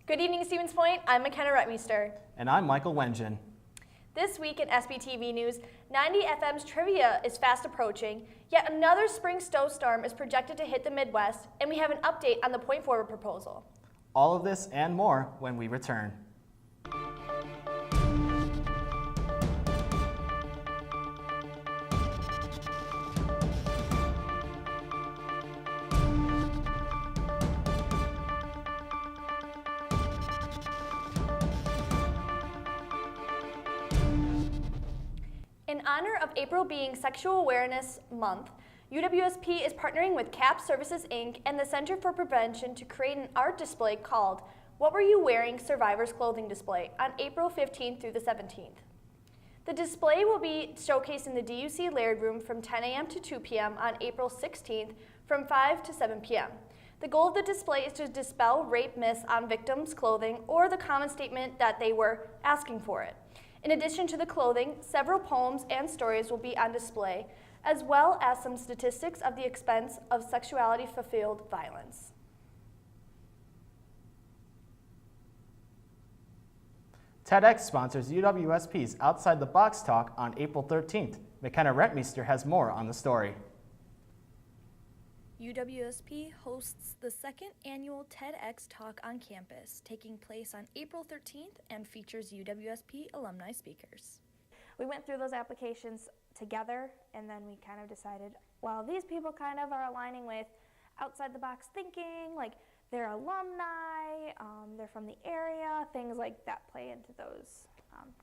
Good evening, Stevens Point. I'm McKenna Retmeister. And I'm Michael Wengen. This week in SPTV News, 90 FM's trivia is fast approaching, yet another spring snowstorm is projected to hit the Midwest, and we have an update on the Point Forward proposal. All of this and more when we return. In honor of April being Sexual Awareness Month, UWSP is partnering with CAP Services, Inc. and the Center for Prevention to create an art display called What Were You Wearing? Survivors Clothing Display on April 15th through the 17th. The display will be showcased in the DUC Laird Room from 10 a.m. to 2 p.m. on April 16th from 5 to 7 p.m. The goal of the display is to dispel rape myths on victims' clothing or the common statement that they were asking for it. In addition to the clothing, several poems and stories will be on display, as well as some statistics of the expense of sexuality-fulfilled violence. TEDx sponsors UWSP's Outside the Box talk on April 13th. McKenna Retmeister has more on the story. UWSP hosts the second annual TEDx talk on campus, taking place on April 13th and features UWSP alumni speakers. We went through those applications together, and then we kind of decided, well, these people kind of are aligning with outside the box thinking, like they're alumni, they're from the area, things like that play into those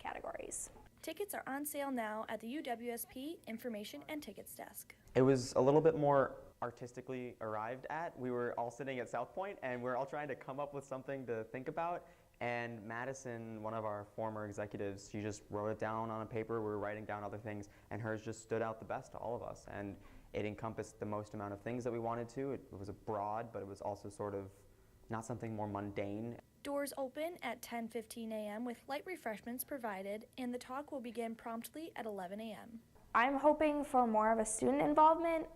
categories. Tickets are on sale now at the UWSP Information and Tickets Desk. It was a little bit more artistically arrived at. We were all sitting at South Point and we're all trying to come up with something to think about. And Madison, one of our former executives, she just wrote it down on a paper. We were writing down other things, and hers just stood out the best to all of us. And it encompassed the most amount of things that we wanted to. It was broad, but it was also sort of not something more mundane. Doors open at 10:15 a.m. with light refreshments provided, and the talk will begin promptly at 11 a.m. I'm hoping for more of a student involvement.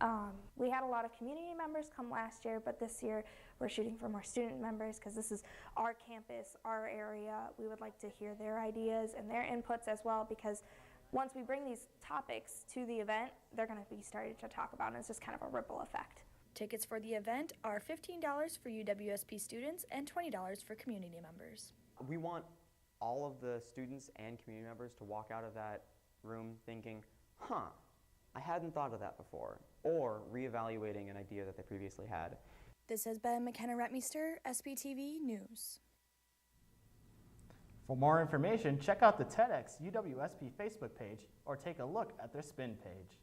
We had a lot of community members come last year, but this year we're shooting for more student members because this is our campus, our area. We would like to hear their ideas and their inputs as well, because once we bring these topics to the event, they're going to be starting to talk about it. It's just kind of a ripple effect. Tickets for the event are $15 for UWSP students and $20 for community members. We want all of the students and community members to walk out of that room thinking, I hadn't thought of that before, or reevaluating an idea that they previously had. This has been McKenna Retmeister, SPTV News. For more information, check out the TEDx UWSP Facebook page or take a look at their spin page.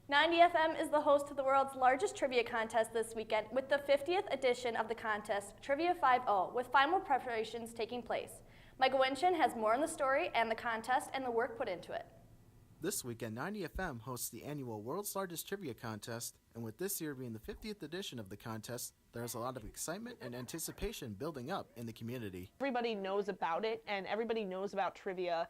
90 FM is the host of the world's largest trivia contest this weekend with the 50th edition of the contest, Trivia 5-0, with final preparations taking place. Michael Wengen has more on the story and the contest and the work put into it. This weekend, 90 FM hosts the annual World's Largest Trivia Contest, and with this year being the 50th edition of the contest, there's a lot of excitement and anticipation building up in the community. Everybody knows about it, and everybody knows about trivia,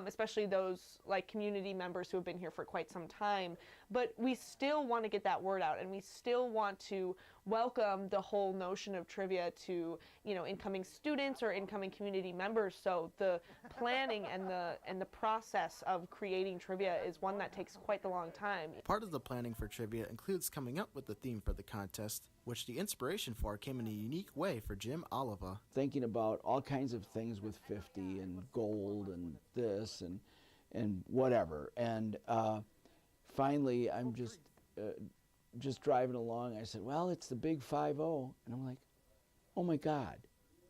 especially those like community members who have been here for quite some time. But we still want to get that word out, and we still want to welcome the whole notion of trivia to, incoming students or incoming community members. So the planning and the process of creating trivia is one that takes quite a long time. Part of the planning for trivia includes coming up with the theme for the contest, which the inspiration for came in a unique way for Jim Oliva. Thinking about all kinds of things with 50 and gold and this and whatever. And finally, I'm just driving along. I said, well, it's the big 5-0. And I'm like, oh my God,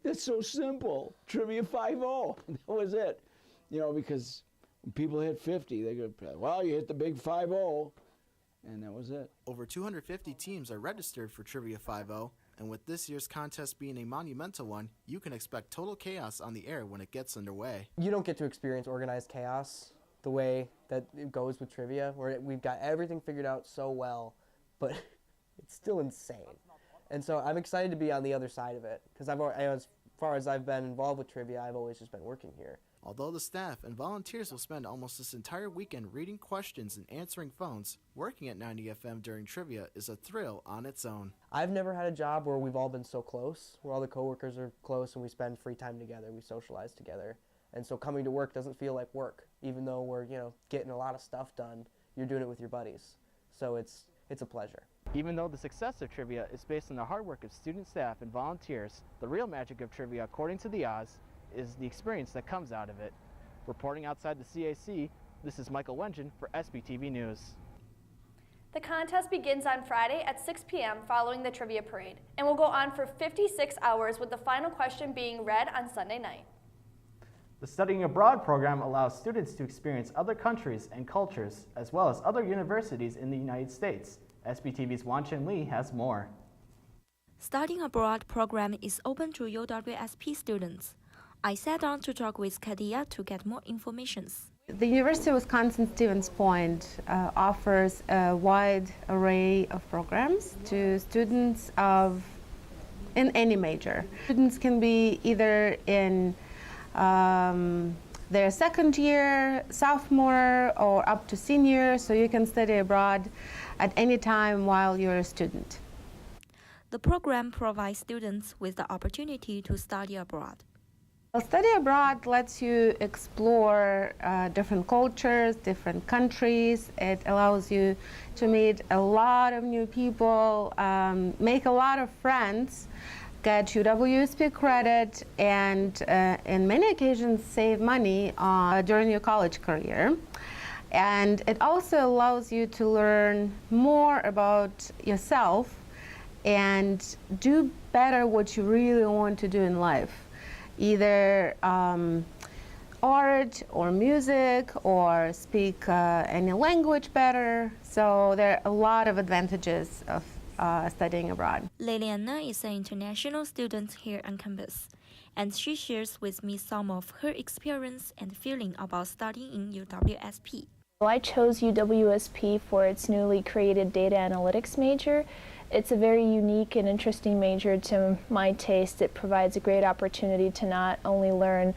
that's so simple. Trivia 5-0. That was it. Because when people hit 50, they go, well, you hit the big 5-0. And that was it. Over 250 teams are registered for Trivia 5-0, and with this year's contest being a monumental one, you can expect total chaos on the air when it gets underway. You don't get to experience organized chaos the way that it goes with trivia, where we've got everything figured out so well, but it's still insane. And so I'm excited to be on the other side of it, because as far as I've been involved with trivia, I've always just been working here. Although the staff and volunteers will spend almost this entire weekend reading questions and answering phones, working at 90 FM during trivia is a thrill on its own. I've never had a job where we've all been so close, where all the coworkers are close and we spend free time together, we socialize together. And so coming to work doesn't feel like work, even though we're, getting a lot of stuff done. You're doing it with your buddies. So it's a pleasure. Even though the success of trivia is based on the hard work of student staff and volunteers, the real magic of trivia, according to the Oz, is the experience that comes out of it. Reporting outside the CAC, this is Michael Wengen for SPTV News. The contest begins on Friday at 6 p.m. following the trivia parade and will go on for 56 hours, with the final question being read on Sunday night. The Studying Abroad program allows students to experience other countries and cultures, as well as other universities in the United States. SPTV's Wan-Chen Lee has more. Studying Abroad program is open to UWSP students. I sat down to talk with Kadia to get more information. The University of Wisconsin-Stevens Point offers a wide array of programs to students in any major. Students can be either in their second year, sophomore, or up to senior, so you can study abroad at any time while you're a student. The program provides students with the opportunity to study abroad. Well, study abroad lets you explore different cultures, different countries. It allows you to meet a lot of new people, make a lot of friends, get UWSP credit, and in many occasions save money during your college career. And it also allows you to learn more about yourself and do better what you really want to do in life. Either art or music, or speak any language better. So there are a lot of advantages of studying abroad. Liliana is an international student here on campus, and she shares with me some of her experience and feeling about studying in UWSP. Well, I chose UWSP for its newly created data analytics major. It's a very unique and interesting major to my taste. It provides a great opportunity to not only learn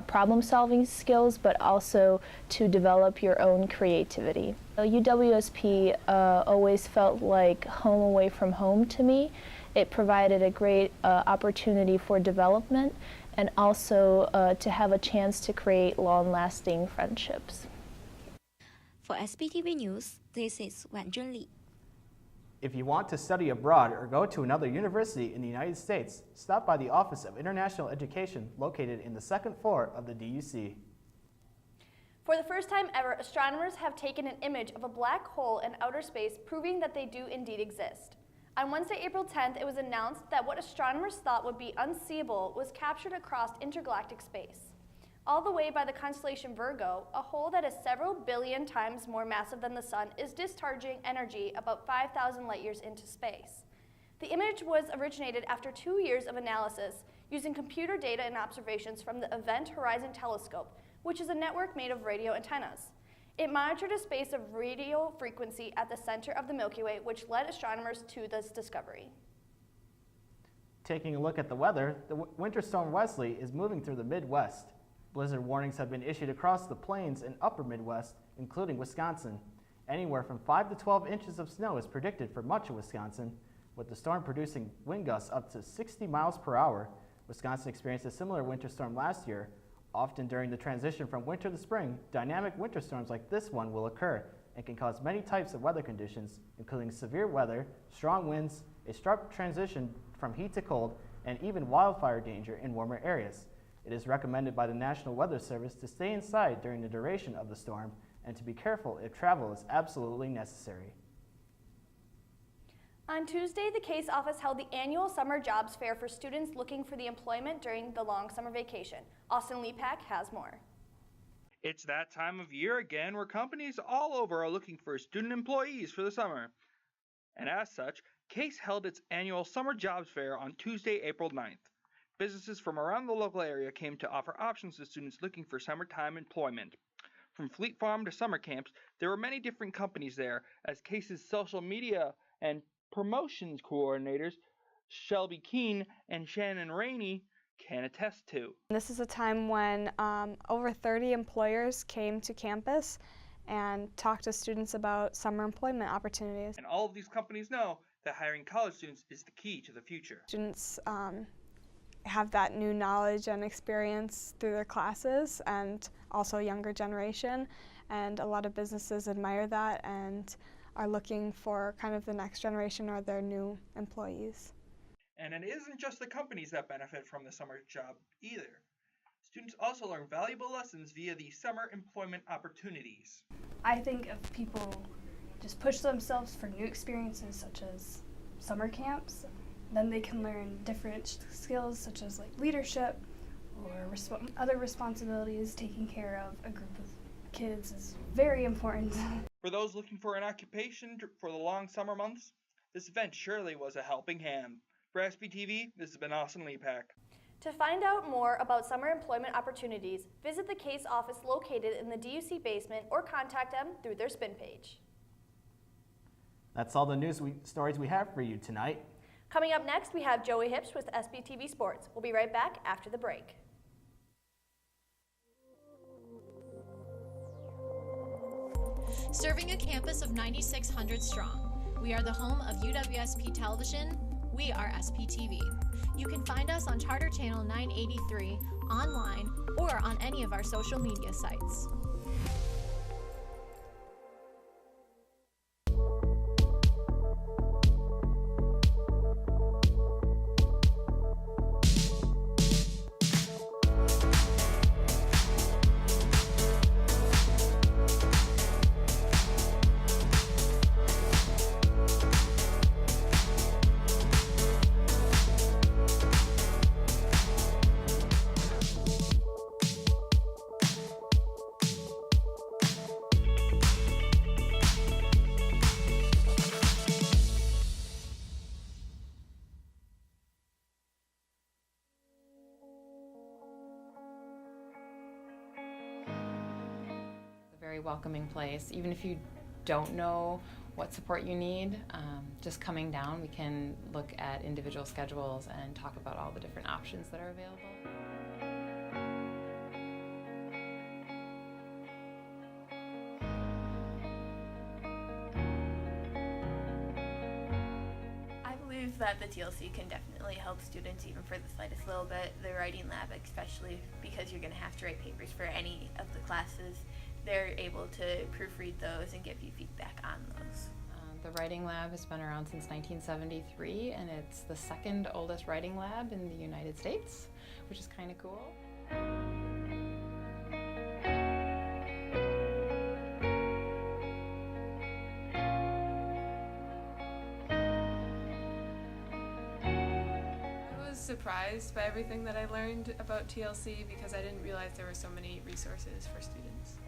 problem-solving skills, but also to develop your own creativity. UWSP always felt like home away from home to me. It provided a great opportunity for development and also to have a chance to create long-lasting friendships. For SPTV News, this is Wan-Zhen Li. If you want to study abroad or go to another university in the United States, stop by the Office of International Education located in the second floor of the DUC. For the first time ever, astronomers have taken an image of a black hole in outer space, proving that they do indeed exist. On Wednesday, April 10th, it was announced that what astronomers thought would be unseeable was captured across intergalactic space. All the way by the constellation Virgo, a hole that is several billion times more massive than the Sun is discharging energy about 5,000 light years into space. The image was originated after 2 years of analysis using computer data and observations from the Event Horizon Telescope, which is a network made of radio antennas. It monitored a space of radio frequency at the center of the Milky Way, which led astronomers to this discovery. Taking a look at the weather, the winter storm Wesley is moving through the Midwest. Blizzard warnings have been issued across the plains and upper Midwest, including Wisconsin. Anywhere from 5 to 12 inches of snow is predicted for much of Wisconsin, with the storm producing wind gusts up to 60 miles per hour. Wisconsin experienced a similar winter storm last year. Often during the transition from winter to spring, dynamic winter storms like this one will occur and can cause many types of weather conditions, including severe weather, strong winds, a sharp transition from heat to cold, and even wildfire danger in warmer areas. It is recommended by the National Weather Service to stay inside during the duration of the storm and to be careful if travel is absolutely necessary. On Tuesday, the Case office held the annual summer jobs fair for students looking for the employment during the long summer vacation. Austin Lepak has more. It's that time of year again where companies all over are looking for student employees for the summer. And as such, Case held its annual summer jobs fair on Tuesday, April 9th. Businesses from around the local area came to offer options to students looking for summertime employment. From Fleet Farm to summer camps, there were many different companies there, as Case's social media and promotions coordinators, Shelby Keene and Shannon Rainey, can attest to. This is a time when over 30 employers came to campus and talked to students about summer employment opportunities. And all of these companies know that hiring college students is the key to the future. Students have that new knowledge and experience through their classes, and also a younger generation, and a lot of businesses admire that and are looking for kind of the next generation or their new employees. And it isn't just the companies that benefit from the summer job either. Students also learn valuable lessons via the summer employment opportunities. I think if people just push themselves for new experiences such as summer camps, then they can learn different skills such as like leadership or other responsibilities. Taking care of a group of kids is very important. For those looking for an occupation for the long summer months, this event surely was a helping hand. For SPTV, this has been Austin Lepak. To find out more about summer employment opportunities, visit the CASE office located in the DUC basement or contact them through their spin page. That's all the news stories we have for you tonight. Coming up next, we have Joey Hips with SPTV Sports. We'll be right back after the break. Serving a campus of 9,600 strong, we are the home of UWSP Television. We are SPTV. You can find us on Charter Channel 983, online, or on any of our social media sites. Very welcoming place. Even if you don't know what support you need, just coming down, we can look at individual schedules and talk about all the different options that are available. I believe that the TLC can definitely help students even for the slightest little bit. The writing lab, especially because you're going to have to write papers for any of the classes, they're able to proofread those and give you feedback on those. The writing lab has been around since 1973, and it's the second oldest writing lab in the United States, which is kind of cool. I was surprised by everything that I learned about TLC because I didn't realize there were so many resources for students.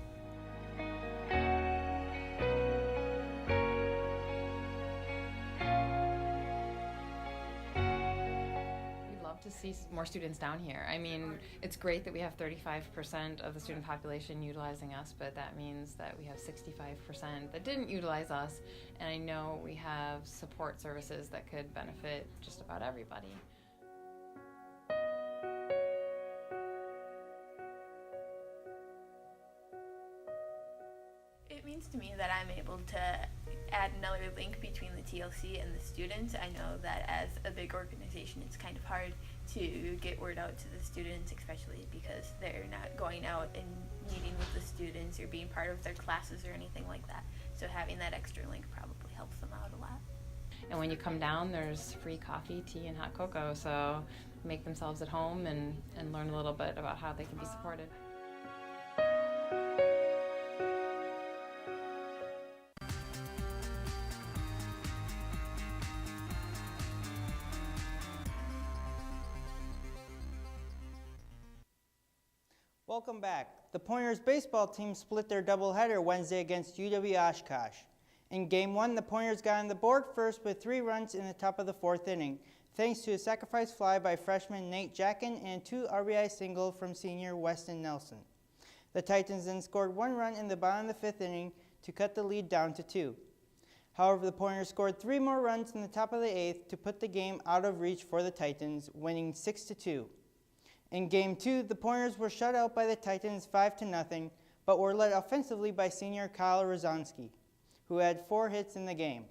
To see more students down here. I mean, it's great that we have 35% of the student population utilizing us, but that means that we have 65% that didn't utilize us, and I know we have support services that could benefit just about everybody. It means to me that I'm able to add another link between the TLC and the students. I know that as a big organization, it's kind of hard to get word out to the students, especially because they're not going out and meeting with the students or being part of their classes or anything like that. So having that extra link probably helps them out a lot. And when you come down, there's free coffee, tea, and hot cocoa, so make themselves at home and learn a little bit about how they can be supported. Welcome back. The Pointers baseball team split their doubleheader Wednesday against UW-Oshkosh. In Game 1, the Pointers got on the board first with 3 runs in the top of the 4th inning, thanks to a sacrifice fly by freshman Nate Jackin and a 2 RBI single from senior Weston Nelson. The Titans then scored 1 run in the bottom of the 5th inning to cut the lead down to 2. However, the Pointers scored 3 more runs in the top of the 8th to put the game out of reach for the Titans, winning 6-2. In Game 2, the Pointers were shut out by the Titans 5-0, but were led offensively by senior Kyle Rozanski, who had 4 hits in the game.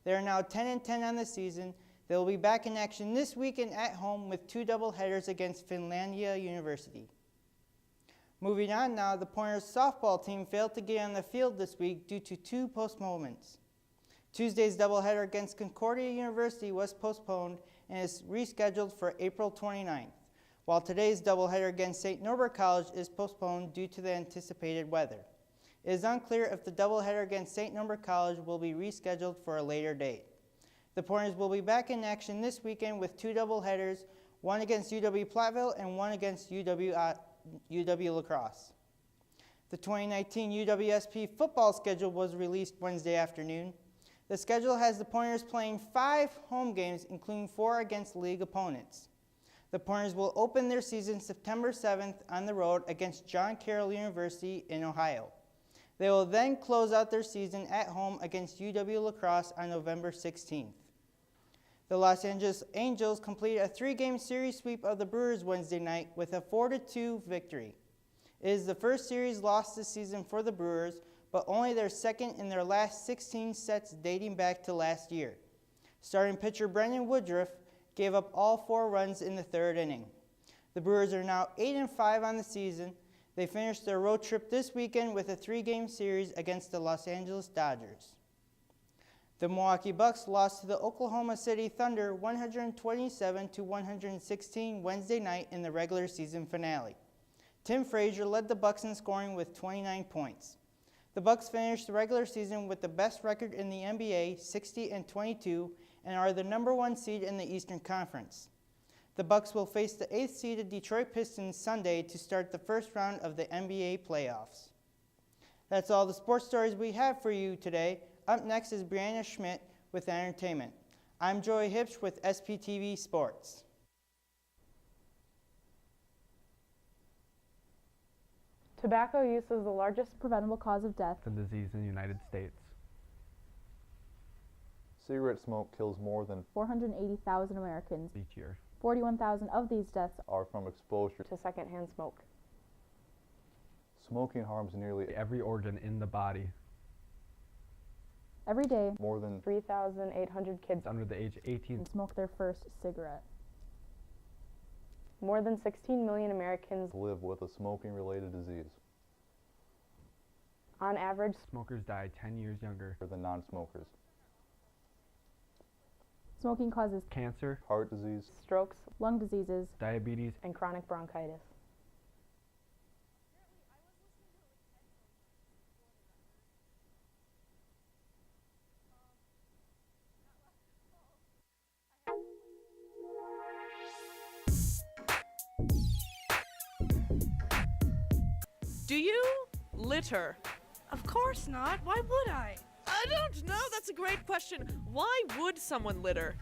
They are now 10-10 on the season. They will be back in action this weekend at home with 2 doubleheaders against Finlandia University. Moving on now, the Pointers softball team failed to get on the field this week due to 2 postponements. Tuesday's doubleheader against Concordia University was postponed and is rescheduled for April 29th, while today's doubleheader against St. Norbert College is postponed due to the anticipated weather. It is unclear if the doubleheader against St. Norbert College will be rescheduled for a later date. The Pointers will be back in action this weekend with 2 doubleheaders, one against UW-Platteville and one against UW La Crosse. The 2019 UWSP football schedule was released Wednesday afternoon. The schedule has the Pointers playing 5 home games, including 4 against league opponents. The Pointers will open their season September 7th on the road against John Carroll University in Ohio. They will then close out their season at home against UW La Crosse on November 16th. The Los Angeles Angels completed a 3-game series sweep of the Brewers Wednesday night with a 4-2 victory. It is the first series lost this season for the Brewers, but only their second in their last 16 sets dating back to last year. Starting pitcher Brendan Woodruff gave up all 4 runs in the 3rd inning. The Brewers are now 8-5 on the season. They finished their road trip this weekend with a 3-game series against the Los Angeles Dodgers. The Milwaukee Bucks lost to the Oklahoma City Thunder 127-116 Wednesday night in the regular season finale. Tim Frazier led the Bucks in scoring with 29 points. The Bucks finished the regular season with the best record in the NBA, 60-22, and are the #1 seed in the Eastern Conference. The Bucks will face the 8th seeded Detroit Pistons Sunday to start the first round of the NBA playoffs. That's all the sports stories we have for you today. Up next is Brianna Schmidt with entertainment. I'm Joey Hipsch with SPTV Sports. Tobacco use is the largest preventable cause of death and disease in the United States. Cigarette smoke kills more than 480,000 Americans each year. 41,000 of these deaths are from exposure to secondhand smoke. Smoking harms nearly every organ in the body. Every day, more than 3,800 kids under the age of 18 smoke their first cigarette. More than 16 million Americans live with a smoking-related disease. On average, smokers die 10 years younger than non-smokers. Smoking causes cancer, heart disease, strokes, lung diseases, diabetes, and chronic bronchitis. Do you litter? Of course not. Why would I? I don't know. That's a great question. Why would someone litter?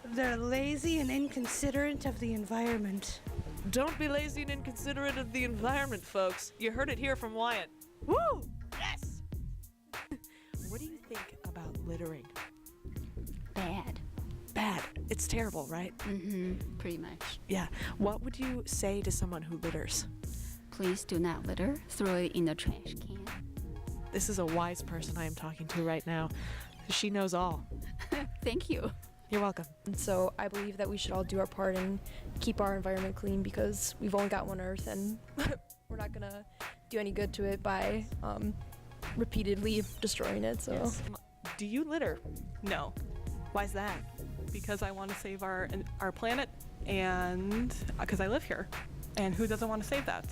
They're lazy and inconsiderate of the environment. Don't be lazy and inconsiderate of the environment, folks. You heard it here from Wyatt. Woo! Yes! What do you think about littering? Bad. Bad. It's terrible, right? Mm-hmm. Pretty much. Yeah. What would you say to someone who litters? Please do not litter. Throw it in the trash can. This is a wise person I am talking to right now. She knows all. Thank you. You're welcome. And so I believe that we should all do our part and keep our environment clean because we've only got one Earth and we're not going to do any good to it by repeatedly destroying it. So, yes. Do you litter? No. Why's that? Because I want to save our planet and because I live here. And who doesn't want to save that?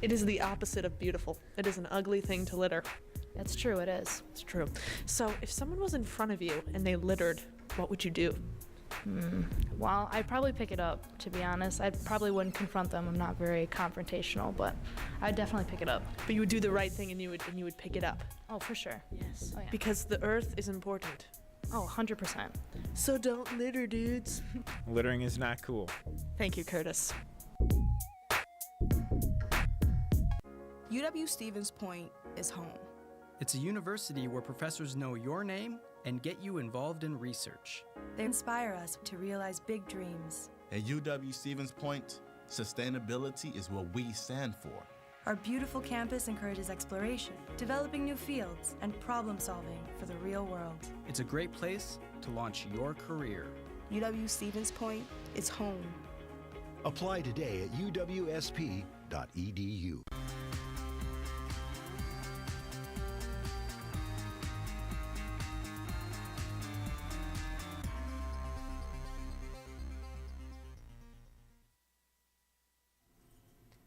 It is the opposite of beautiful. It is an ugly thing to litter. That's true, it is. It's true. So if someone was in front of you and they littered, what would you do? Well, I'd probably pick it up, to be honest. I probably wouldn't confront them. I'm not very confrontational, but I'd definitely pick it up. But you would do the right thing and you would pick it up. Oh, for sure. Yes. Oh, yeah. Because the earth is important. Oh, 100%. So don't litter, dudes. Littering is not cool. Thank you, Curtis. UW Stevens Point is home. It's a university where professors know your name and get you involved in research. They inspire us to realize big dreams. At UW Stevens Point, sustainability is what we stand for. Our beautiful campus encourages exploration, developing new fields, and problem solving for the real world. It's a great place to launch your career. UW Stevens Point is home. Apply today at uwsp.edu.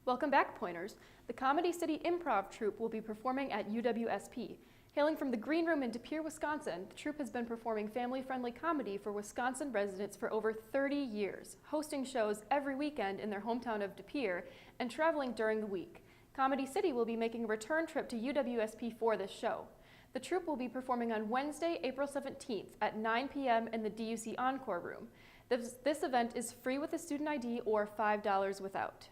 Welcome back, Pointers. The Comedy City Improv Troupe will be performing at UWSP. Hailing from the Green Room in De Pere, Wisconsin, the troupe has been performing family-friendly comedy for Wisconsin residents for over 30 years, hosting shows every weekend in their hometown of De Pere and traveling during the week. Comedy City will be making a return trip to UWSP for this show. The troupe will be performing on Wednesday, April 17th at 9 p.m. in the DUC Encore Room. This event is free with a student ID or $5 without.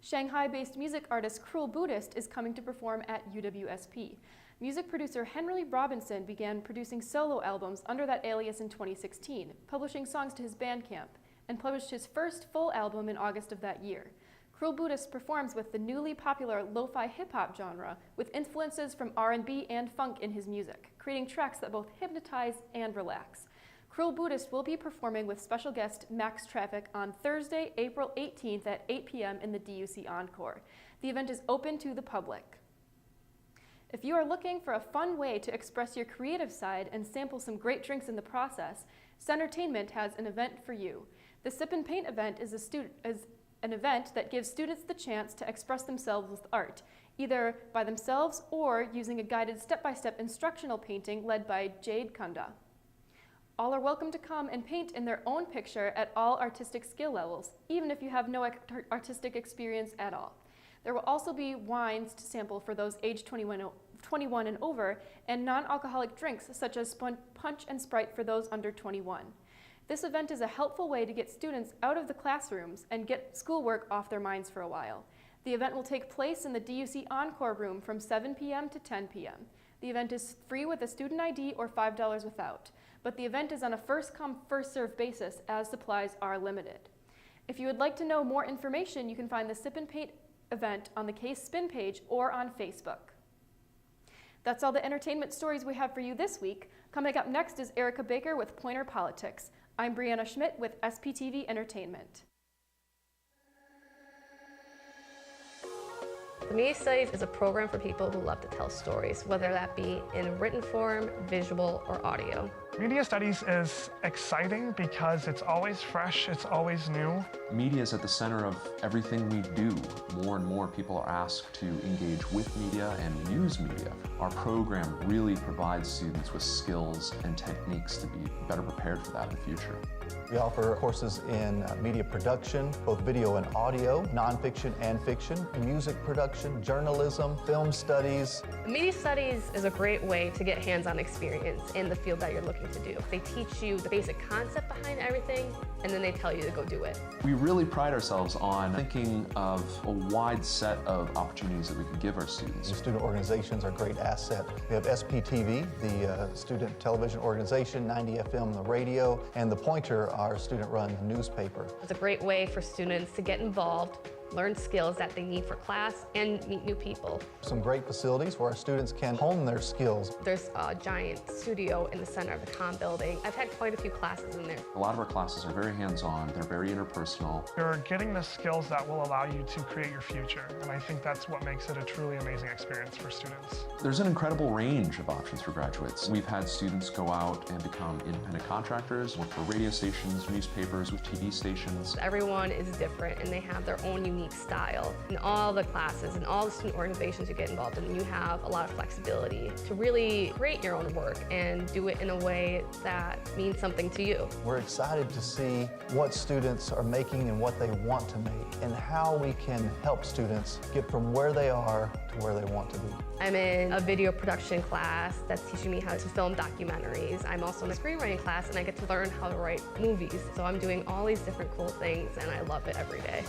Shanghai-based music artist Cruel Buddhist is coming to perform at UWSP. Music producer Henry Robinson began producing solo albums under that alias in 2016, publishing songs to his Bandcamp, and published his first full album in August of that year. Cruel Buddhist performs with the newly popular lo-fi hip-hop genre, with influences from R&B and funk in his music, creating tracks that both hypnotize and relax. Cruel Buddhist will be performing with special guest Max Traffic on Thursday, April 18th at 8 p.m. in the DUC Encore. The event is open to the public. If you are looking for a fun way to express your creative side and sample some great drinks in the process, Centertainment has an event for you. The Sip and Paint event is an event that gives students the chance to express themselves with art, either by themselves or using a guided step-by-step instructional painting led by Jade Kunda. All are welcome to come and paint in their own picture at all artistic skill levels, even if you have no artistic experience at all. There will also be wines to sample for those aged 21 and over, and non-alcoholic drinks such as Punch and Sprite for those under 21. This event is a helpful way to get students out of the classrooms and get schoolwork off their minds for a while. The event will take place in the DUC Encore Room from 7 p.m. to 10 p.m. The event is free with a student ID or $5 without, but the event is on a first-come, first-served basis as supplies are limited. If you would like to know more information, you can find the Sip and Paint event on the Case Spin page or on Facebook. That's all the entertainment stories we have for you this week. Coming up next is Erica Baker with Pointer Politics. I'm Brianna Schmidt with SPTV Entertainment. The Media Studies is a program for people who love to tell stories, whether that be in written form, visual, or audio. Media Studies is exciting because it's always fresh, it's always new. Media is at the center of everything we do. More and more people are asked to engage with media and use media. Our program really provides students with skills and techniques to be better prepared for that in the future. We offer courses in media production, both video and audio, nonfiction and fiction, music production, journalism, film studies. Media Studies is a great way to get hands-on experience in the field that you're looking to do. They teach you the basic concept behind everything, and then they tell you to go do it. We really pride ourselves on thinking of a wide set of opportunities that we can give our students. The student organizations are a great asset. We have SPTV, the student television organization, 90 FM, the radio, and The Pointer, our student-run newspaper. It's a great way for students to get involved, learn skills that they need for class, and meet new people. Some great facilities where our students can hone their skills. There's a giant studio in the center of the comm building. I've had quite a few classes in there. A lot of our classes are very hands-on, they're very interpersonal. You're getting the skills that will allow you to create your future, and I think that's what makes it a truly amazing experience for students. There's an incredible range of options for graduates. We've had students go out and become independent contractors, work for radio stations, newspapers, with TV stations. Everyone is different, and they have their own unique unique style. In all the classes and all the student organizations you get involved in, you have a lot of flexibility to really create your own work and do it in a way that means something to you. We're excited to see what students are making and what they want to make, and how we can help students get from where they are to where they want to be. I'm in a video production class that's teaching me how to film documentaries. I'm also in a screenwriting class, and I get to learn how to write movies. So I'm doing all these different cool things, and I love it every day.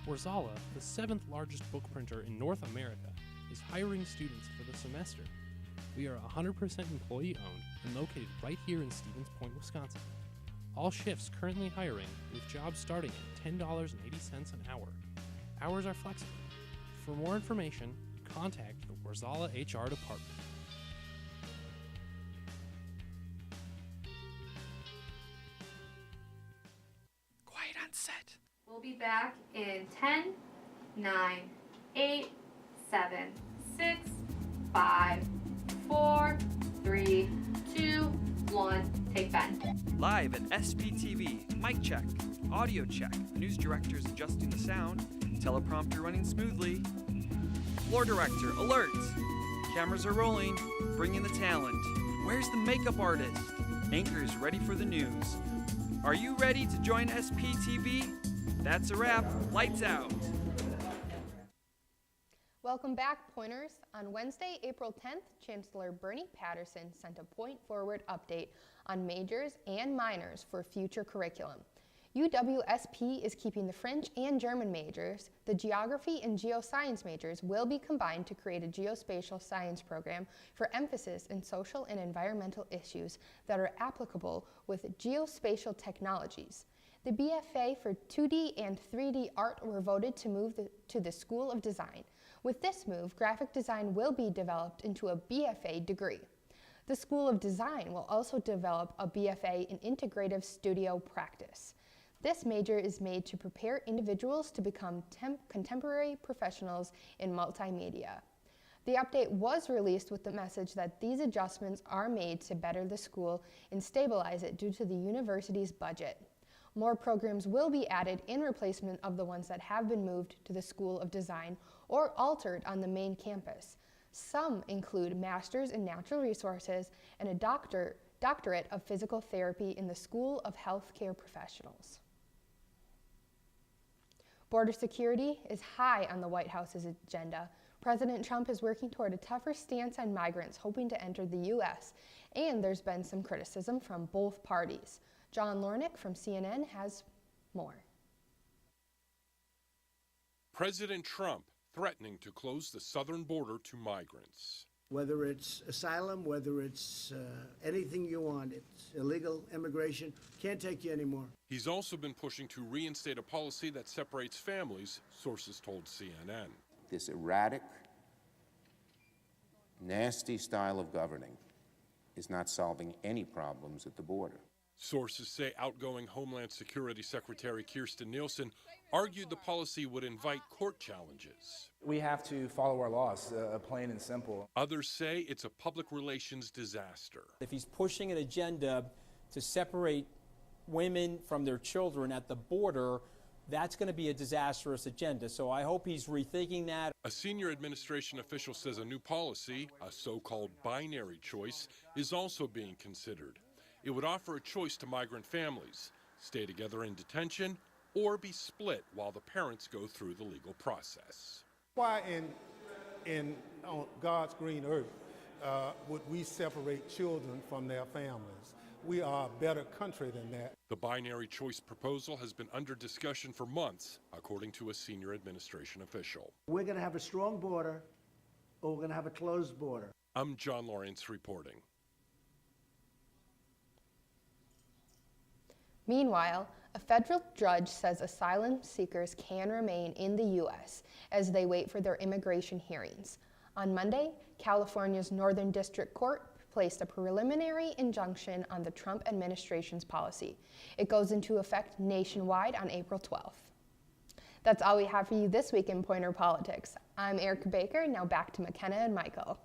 Warzala, the 7th largest book printer in North America, is hiring students for the semester. We are 100% employee-owned and located right here in Stevens Point, Wisconsin. All shifts currently hiring, with jobs starting at $10.80 an hour. Hours are flexible. For more information, contact the Warzala HR department. Quiet on set. We'll be back in 10, 9, 8, 7, 6, 5, 4, 3, 2, 1. Take Ben. Live at SPTV, mic check, audio check, news director's adjusting the sound, teleprompter running smoothly. Floor director, alert! Cameras are rolling, bring in the talent. Where's the makeup artist? Anchors ready for the news. Are you ready to join SPTV? That's a wrap. Lights out. Welcome back, Pointers. On Wednesday, April 10th, Chancellor Bernie Patterson sent a Point Forward update on majors and minors for future curriculum. UWSP is keeping the French and German majors. The geography and geoscience majors will be combined to create a geospatial science program for emphasis in social and environmental issues that are applicable with geospatial technologies. The BFA for 2D and 3D art were voted to move to the School of Design. With this move, graphic design will be developed into a BFA degree. The School of Design will also develop a BFA in Integrative Studio Practice. This major is made to prepare individuals to become contemporary professionals in multimedia. The update was released with the message that these adjustments are made to better the school and stabilize it due to the university's budget. More programs will be added in replacement of the ones that have been moved to the School of Design or altered on the main campus. Some include Masters in Natural Resources and a Doctorate of Physical Therapy in the School of Healthcare Professionals. Border security is high on the White House's agenda. President Trump is working toward a tougher stance on migrants hoping to enter the U.S., and there's been some criticism from both parties. John Lornick from CNN has more. President Trump threatening to close the southern border to migrants. Whether it's asylum, whether it's anything you want, it's illegal immigration, can't take you anymore. He's also been pushing to reinstate a policy that separates families, sources told CNN. This erratic, nasty style of governing is not solving any problems at the border. Sources say outgoing Homeland Security Secretary Kirstjen Nielsen argued the policy would invite court challenges. We have to follow our laws, plain and simple. Others say it's a public relations disaster. If he's pushing an agenda to separate women from their children at the border, that's going to be a disastrous agenda. So I hope he's rethinking that. A senior administration official says a new policy, a so-called binary choice, is also being considered. It would offer a choice to migrant families: stay together in detention or be split while the parents go through the legal process. Why on God's green earth would we separate children from their families? We are a better country than that. The binary choice proposal has been under discussion for months, according to a senior administration official. We're going to have a strong border, or we're going to have a closed border. I'm John Lawrence reporting. Meanwhile, a federal judge says asylum seekers can remain in the U.S. as they wait for their immigration hearings. On Monday, California's Northern District Court placed a preliminary injunction on the Trump administration's policy. It goes into effect nationwide on April 12th. That's all we have for you this week in Pointer Politics. I'm Erica Baker. Now back to McKenna and Michael.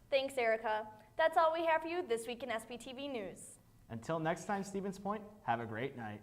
Thanks, Erica. That's all we have for you this week in SPTV News. Until next time, Stevens Point, have a great night.